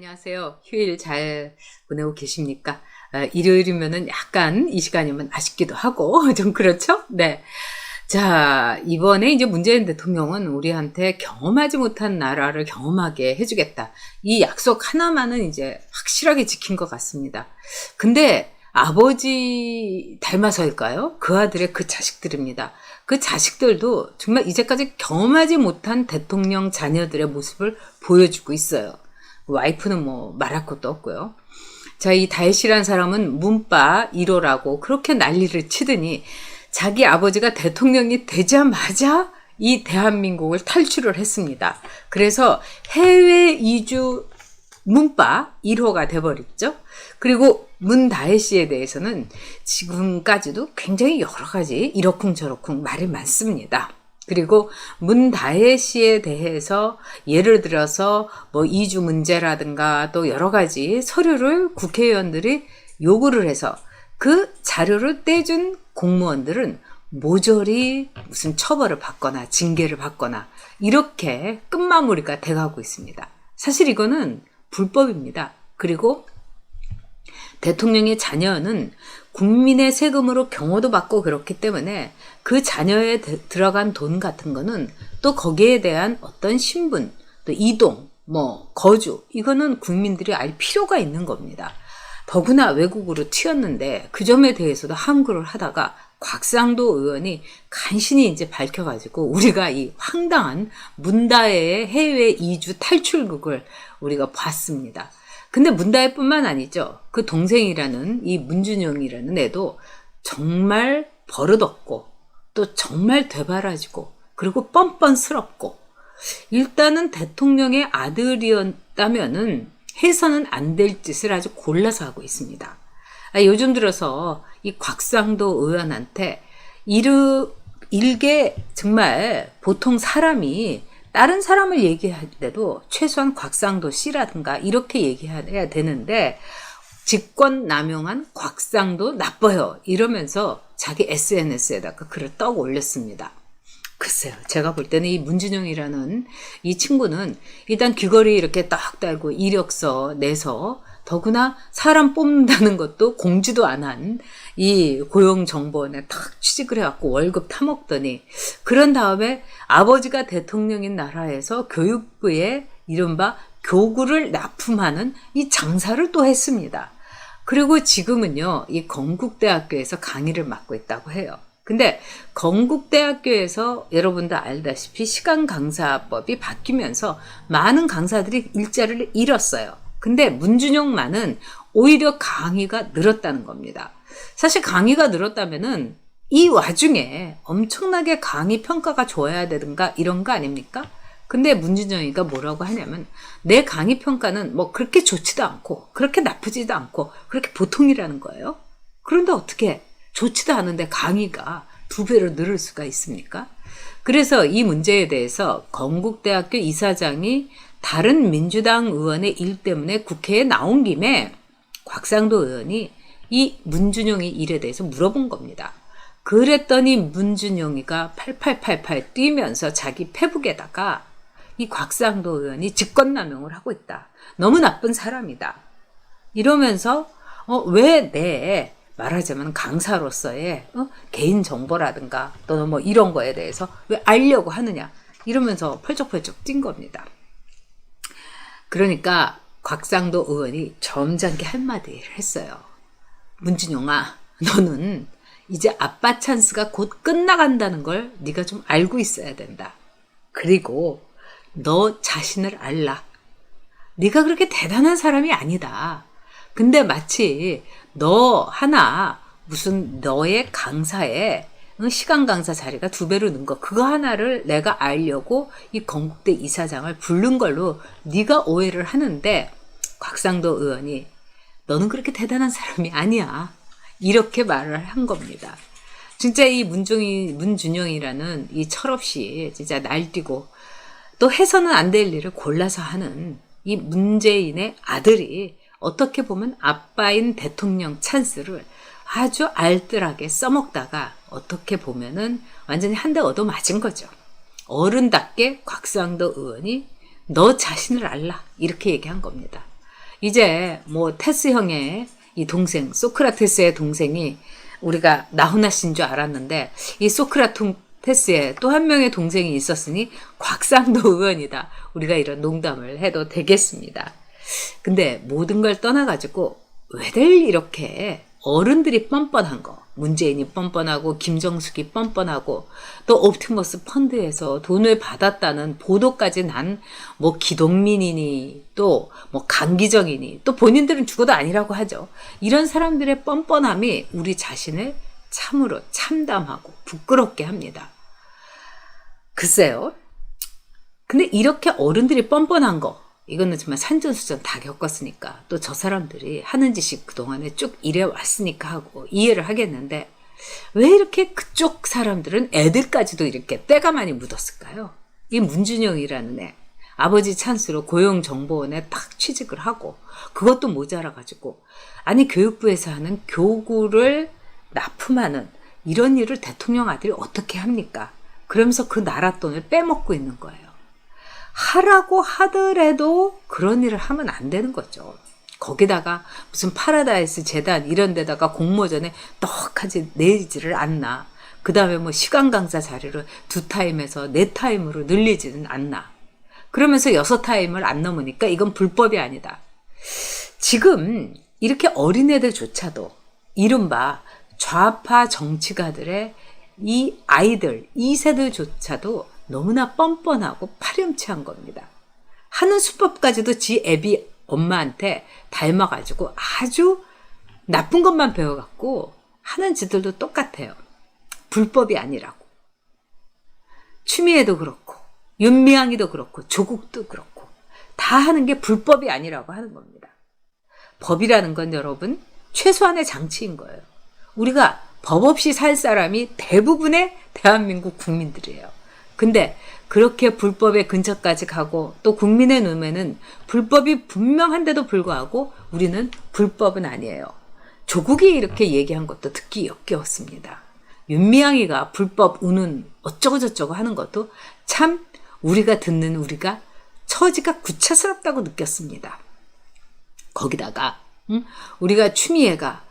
안녕하세요. 휴일 잘 보내고 계십니까? 일요일이면은 약간 이 시간이면 아쉽기도 하고 좀 그렇죠? 네. 자, 이번에 이제 문재인 대통령은 우리한테 경험하지 못한 나라를 경험하게 해주겠다. 이 약속 하나만은 이제 확실하게 지킨 것 같습니다. 근데 아버지 닮아서일까요? 그 아들의 그 자식들입니다. 그 자식들도 정말 이제까지 경험하지 못한 대통령 자녀들의 모습을 보여주고 있어요. 와이프는 뭐 말할 것도 없고요. 자, 이 다혜씨란 사람은 문바 1호라고 그렇게 난리를 치더니 자기 아버지가 대통령이 되자마자 이 대한민국을 탈출을 했습니다. 그래서 해외 이주 문바 1호가 돼버렸죠. 그리고 문다혜씨에 대해서는 지금까지도 굉장히 여러 가지 이러쿵저러쿵 말이 많습니다. 그리고 문다혜씨에 대해서 예를 들어서 뭐 이주 문제라든가 또 여러 가지 서류를 국회의원들이 요구를 해서 그 자료를 떼준 공무원들은 모조리 무슨 처벌을 받거나 징계를 받거나 이렇게 끝마무리가 돼가고 있습니다. 사실 이거는 불법입니다. 그리고 대통령의 자녀는 국민의 세금으로 경호도 받고 그렇기 때문에 그 자녀에 들어간 돈 같은 거는 또 거기에 대한 어떤 신분, 또 이동, 뭐 거주 이거는 국민들이 알 필요가 있는 겁니다. 더구나 외국으로 튀었는데 그 점에 대해서도 함구를 하다가 곽상도 의원이 간신히 이제 밝혀가지고 우리가 이 황당한 문다혜의 해외 이주 탈출극을 우리가 봤습니다. 근데 문다혜뿐만 아니죠. 그 동생이라는 이 문준용이라는 애도 정말 버릇없고 또 정말 되바라지고 그리고 뻔뻔스럽고 일단은 대통령의 아들이었다면은 해서는 안 될 짓을 아주 골라서 하고 있습니다. 요즘 들어서 이 곽상도 의원한테 일개 정말 보통 사람이 다른 사람을 얘기할 때도 최소한 곽상도 씨라든가 이렇게 얘기해야 되는데 직권 남용한 곽상도 나빠요 이러면서 자기 SNS에다가 글을 떡 올렸습니다. 글쎄요, 제가 볼 때는 이 문준용이라는 이 친구는 일단 귀걸이 이렇게 딱 달고 이력서 내서 더구나 사람 뽑는다는 것도 공지도 안 한 이 고용정보원에 탁 취직을 해갖고 월급 타먹더니 그런 다음에 아버지가 대통령인 나라에서 교육부에 이른바 교구를 납품하는 이 장사를 또 했습니다. 그리고 지금은요, 이 건국대학교에서 강의를 맡고 있다고 해요. 근데 건국대학교에서 여러분도 알다시피 시간강사법이 바뀌면서 많은 강사들이 일자리를 잃었어요. 근데 문준용만은 오히려 강의가 늘었다는 겁니다. 사실 강의가 늘었다면은 이 와중에 엄청나게 강의 평가가 좋아야 되든가 이런 거 아닙니까? 근데 문준용이가 뭐라고 하냐면 내 강의 평가는 뭐 그렇게 좋지도 않고 그렇게 나쁘지도 않고 그렇게 보통이라는 거예요. 그런데 어떻게 좋지도 않은데 강의가 2배로 늘을 수가 있습니까? 그래서 이 문제에 대해서 건국대학교 이사장이 다른 민주당 의원의 일 때문에 국회에 나온 김에 곽상도 의원이 이 문준용의 일에 대해서 물어본 겁니다. 그랬더니 문준용이가 8888 뛰면서 자기 페북에다가 이 곽상도 의원이 직권남용을 하고 있다. 너무 나쁜 사람이다. 이러면서 왜 내 말하자면 강사로서의 개인정보라든가 또는 뭐 이런 거에 대해서 왜 알려고 하느냐 이러면서 펄쩍펄쩍 뛴 겁니다. 그러니까 곽상도 의원이 점잖게 한마디를 했어요. 문준용아, 너는 이제 아빠 찬스가 곧 끝나간다는 걸 네가 좀 알고 있어야 된다. 그리고 너 자신을 알라. 네가 그렇게 대단한 사람이 아니다. 근데 마치 너 하나 무슨 너의 강사에 시간 강사 자리가 2배로 는 거 그거 하나를 내가 알려고 이 건국대 이사장을 부른 걸로 네가 오해를 하는데 곽상도 의원이 너는 그렇게 대단한 사람이 아니야. 이렇게 말을 한 겁니다. 진짜 이 문준용이라는 이 철없이 진짜 날뛰고 또 해서는 안 될 일을 골라서 하는 이 문재인의 아들이 어떻게 보면 아빠인 대통령 찬스를 아주 알뜰하게 써먹다가 어떻게 보면은 완전히 한 대 얻어맞은 거죠. 어른답게 곽상도 의원이 너 자신을 알라 이렇게 얘기한 겁니다. 이제 뭐 테스 형의 이 동생, 소크라테스의 동생이 우리가 나훈아 씨인 줄 알았는데 이 소크라테스의 또 한 명의 동생이 있었으니 곽상도 의원이다. 우리가 이런 농담을 해도 되겠습니다. 근데 모든 걸 떠나가지고 왜들 이렇게 어른들이 뻔뻔한 거, 문재인이 뻔뻔하고 김정숙이 뻔뻔하고 또 옵티머스 펀드에서 돈을 받았다는 보도까지 난 뭐 기동민이니 또 뭐 강기정이니 또 본인들은 죽어도 아니라고 하죠. 이런 사람들의 뻔뻔함이 우리 자신을 참으로 참담하고 부끄럽게 합니다. 글쎄요. 근데 이렇게 어른들이 뻔뻔한 거, 이거는 정말 산전수전 다 겪었으니까 또 저 사람들이 하는 짓이 그동안에 쭉 이래왔으니까 하고 이해를 하겠는데 왜 이렇게 그쪽 사람들은 애들까지도 이렇게 때가 많이 묻었을까요? 이 문준영이라는 애, 아버지 찬스로 고용정보원에 딱 취직을 하고 그것도 모자라가지고 아니 교육부에서 하는 교구를 납품하는 이런 일을 대통령 아들이 어떻게 합니까? 그러면서 그 나라 돈을 빼먹고 있는 거예요. 하라고 하더라도 그런 일을 하면 안 되는 거죠. 거기다가 무슨 파라다이스 재단 이런 데다가 공모전에 떡하지 내리지를 않나. 그 다음에 뭐 시간 강사 자리를 2타임에서 4타임으로 늘리지는 않나. 그러면서 6타임을 안 넘으니까 이건 불법이 아니다. 지금 이렇게 어린애들조차도 이른바 좌파 정치가들의 이 아이들, 2세들조차도 너무나 뻔뻔하고 파렴치한 겁니다. 하는 수법까지도 지 애비 엄마한테 닮아가지고 아주 나쁜 것만 배워갖고 하는 짓들도 똑같아요. 불법이 아니라고. 추미애도 그렇고 윤미향이도 그렇고 조국도 그렇고 다 하는 게 불법이 아니라고 하는 겁니다. 법이라는 건 여러분 최소한의 장치인 거예요. 우리가 법 없이 살 사람이 대부분의 대한민국 국민들이에요. 근데 그렇게 불법의 근처까지 가고 또 국민의 눈에는 불법이 분명한데도 불구하고 우리는 불법은 아니에요. 조국이 이렇게 얘기한 것도 듣기 역겨웠습니다. 윤미향이가 불법 우는 어쩌고 저쩌고 하는 것도 참 우리가 듣는 우리가 처지가 구차스럽다고 느꼈습니다. 거기다가 우리가 추미애가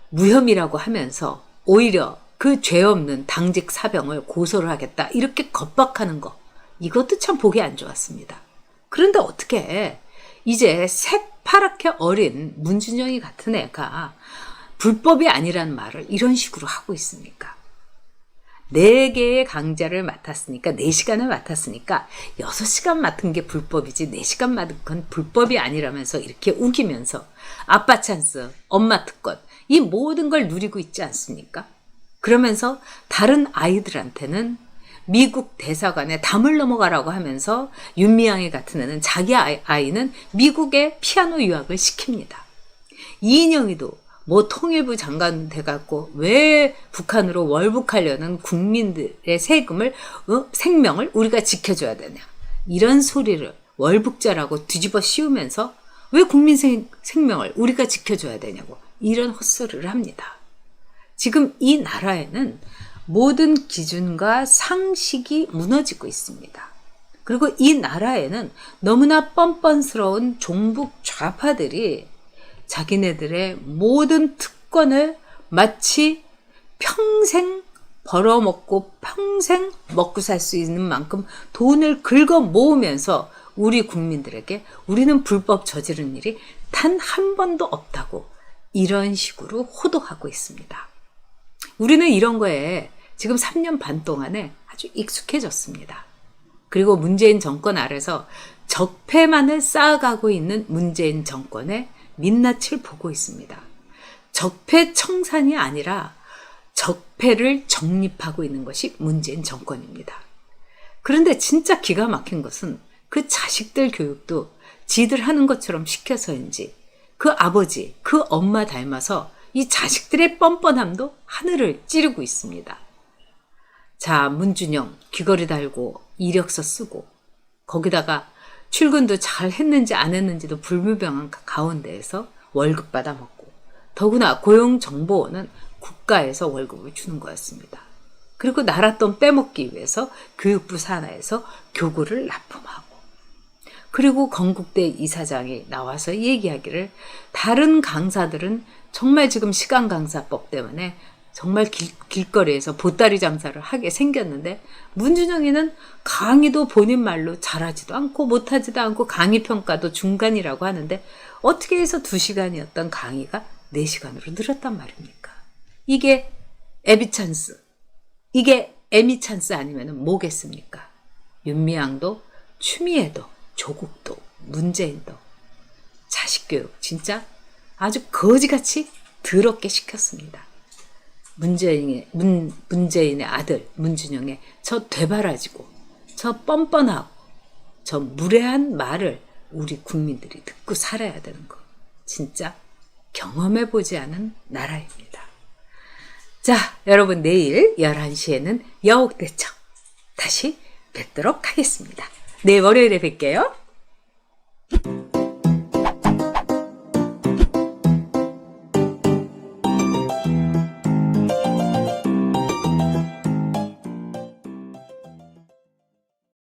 무혐의라고 하면서 오히려 그 죄 없는 당직 사병을 고소를 하겠다 이렇게 겁박하는 거 이것도 참 보기 안 좋았습니다. 그런데 어떻게 이제 새파랗게 어린 문준영이 같은 애가 불법이 아니라는 말을 이런 식으로 하고 있습니까? 4개의 강좌를 맡았으니까 4시간을 맡았으니까 6시간 맡은 게 불법이지 4시간 맡은 건 불법이 아니라면서 이렇게 우기면서 아빠 찬스, 엄마 특권 이 모든 걸 누리고 있지 않습니까? 그러면서 다른 아이들한테는 미국 대사관에 담을 넘어가라고 하면서 윤미향이 같은 애는 자기 아이는 미국에 피아노 유학을 시킵니다. 이인영이도 뭐 통일부 장관 돼갖고 왜 북한으로 월북하려는 국민들의 세금을 생명을 우리가 지켜줘야 되냐 이런 소리를 월북자라고 뒤집어 씌우면서 왜 국민 생명을 우리가 지켜줘야 되냐고 이런 헛소리를 합니다. 지금 이 나라에는 모든 기준과 상식이 무너지고 있습니다. 그리고 이 나라에는 너무나 뻔뻔스러운 종북 좌파들이 자기네들의 모든 특권을 마치 평생 벌어먹고 평생 먹고 살 수 있는 만큼 돈을 긁어 모으면서 우리 국민들에게 우리는 불법 저지른 일이 단 한 번도 없다고 이런 식으로 호도하고 있습니다. 우리는 이런 거에 지금 3년 반 동안에 아주 익숙해졌습니다. 그리고 문재인 정권 아래서 적폐만을 쌓아가고 있는 문재인 정권의 민낯을 보고 있습니다. 적폐 청산이 아니라 적폐를 정립하고 있는 것이 문재인 정권입니다. 그런데 진짜 기가 막힌 것은 그 자식들 교육도 지들 하는 것처럼 시켜서인지 그 아버지, 그 엄마 닮아서 이 자식들의 뻔뻔함도 하늘을 찌르고 있습니다. 자, 문준영 귀걸이 달고 이력서 쓰고 거기다가 출근도 잘 했는지 안 했는지도 불분명한 가운데에서 월급 받아먹고 더구나 고용정보원은 국가에서 월급을 주는 거였습니다. 그리고 나라 돈 빼먹기 위해서 교육부 산하에서 교구를 납품하고 그리고 건국대 이사장이 나와서 얘기하기를 다른 강사들은 정말 지금 시간 강사법 때문에 정말 길거리에서 보따리 장사를 하게 생겼는데 문준영이는 강의도 본인 말로 잘하지도 않고 못하지도 않고 강의 평가도 중간이라고 하는데 어떻게 해서 2시간이었던 강의가 4시간으로 늘었단 말입니까? 이게 에비찬스, 이게 에미찬스 아니면 뭐겠습니까? 윤미향도 추미애도 조국도 문재인도 자식교육 진짜 아주 거지같이 더럽게 시켰습니다. 문재인의 아들 문준영의 저 되바라지고 저 뻔뻔하고 저 무례한 말을 우리 국민들이 듣고 살아야 되는 거 진짜 경험해보지 않은 나라입니다. 자, 여러분 내일 11시에는 여옥대청 다시 뵙도록 하겠습니다. 내일 월요일에 뵐게요.